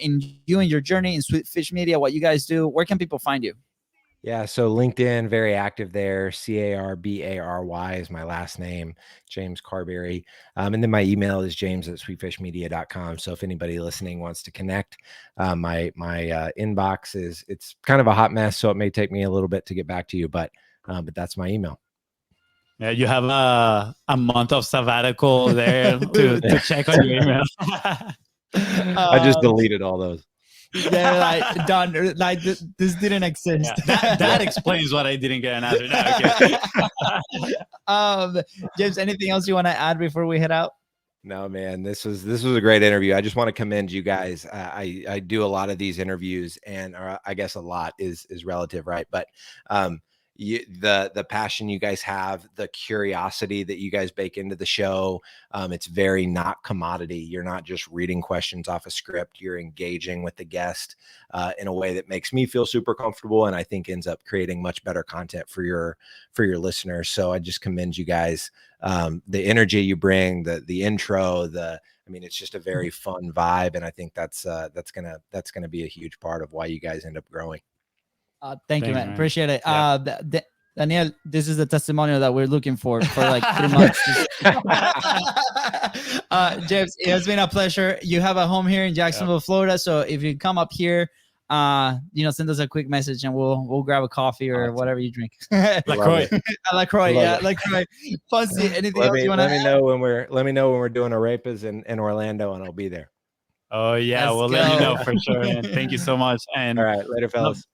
Speaker 1: you and your journey in Sweetfish Media, what you guys do, where can people find you?
Speaker 3: Yeah, so LinkedIn, very active there. Carbary is my last name, James Carbary. And then my email is james@sweetfishmedia.com. So if anybody listening wants to connect, my inbox it's kind of a hot mess, so it may take me a little bit to get back to you, but that's my email.
Speaker 2: Yeah, you have a month of sabbatical there to check on your email.
Speaker 3: I just deleted all those.
Speaker 1: Yeah, like done. Like this didn't exist.
Speaker 2: Yeah, that explains what I didn't get an answer. No, okay.
Speaker 1: James, anything else you want to add before we head out?
Speaker 3: No, man, this was a great interview. I just want to commend you guys. I do a lot of these interviews, and I guess a lot is relative, right? But the passion you guys have, the curiosity that you guys bake into the show, it's very not commodity. You're not just reading questions off a script. You're engaging with the guest in a way that makes me feel super comfortable, and I think ends up creating much better content for your listeners. So I just commend you guys. The energy you bring, the intro, it's just a very fun vibe, and I think that's gonna be a huge part of why you guys end up growing.
Speaker 1: Thank you, man. Appreciate it.
Speaker 2: Yeah.
Speaker 1: Daniel, this is the testimonial that we're looking for like 3 months. James, it has been a pleasure. You have a home here in Jacksonville, Florida. So if you come up here, send us a quick message and we'll grab a coffee or whatever you drink.
Speaker 2: LaCroix.
Speaker 1: LaCroix, yeah, LaCroix. FONZI, anything else you want to add?
Speaker 3: Let me know when we're doing arepas in Orlando, and I'll be there.
Speaker 2: Oh yeah, we'll let you know for sure. Man. Thank you so much. And
Speaker 3: all right, later, fellas.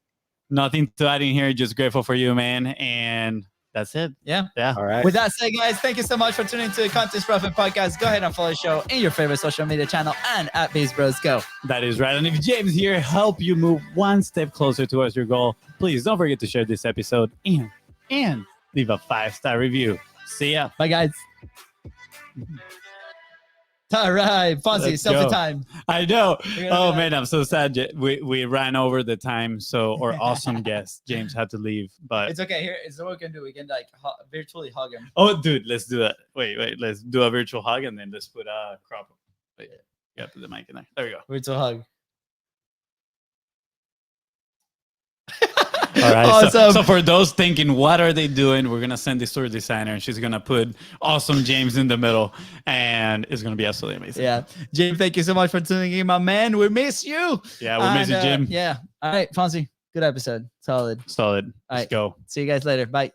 Speaker 2: Nothing to add in here. Just grateful for you, man. And that's it.
Speaker 1: Yeah.
Speaker 3: All right.
Speaker 1: With that said, guys, thank you so much for tuning into the Content Profit Podcast. Go ahead and follow the show in your favorite social media channel and at BIZBROS. Go.
Speaker 2: That is right. And if James here help you move one step closer towards your goal, please don't forget to share this episode and leave a 5-star review. See ya.
Speaker 1: Bye, guys. All right, FONZI, selfie time.
Speaker 2: I know. Oh man, I'm so sad. We ran over the time, so our awesome guest James had to leave, but
Speaker 1: it's okay. Here is what we can do. We can like virtually hug him.
Speaker 2: Oh, dude, let's do that. Wait, let's do a virtual hug and then let's put a crop. Wait, yeah, put the mic in there. There we go.
Speaker 1: Virtual hug.
Speaker 2: All right. Awesome. So for those thinking, what are they doing? We're gonna send this to our designer, and she's gonna put awesome James in the middle, and it's gonna be absolutely amazing.
Speaker 1: Yeah, James, thank you so much for tuning in, my man. We miss you.
Speaker 2: Yeah, we miss you, Jim.
Speaker 1: Yeah. All right, FONZI, good episode. Solid.
Speaker 2: Let's go.
Speaker 1: See you guys later. Bye.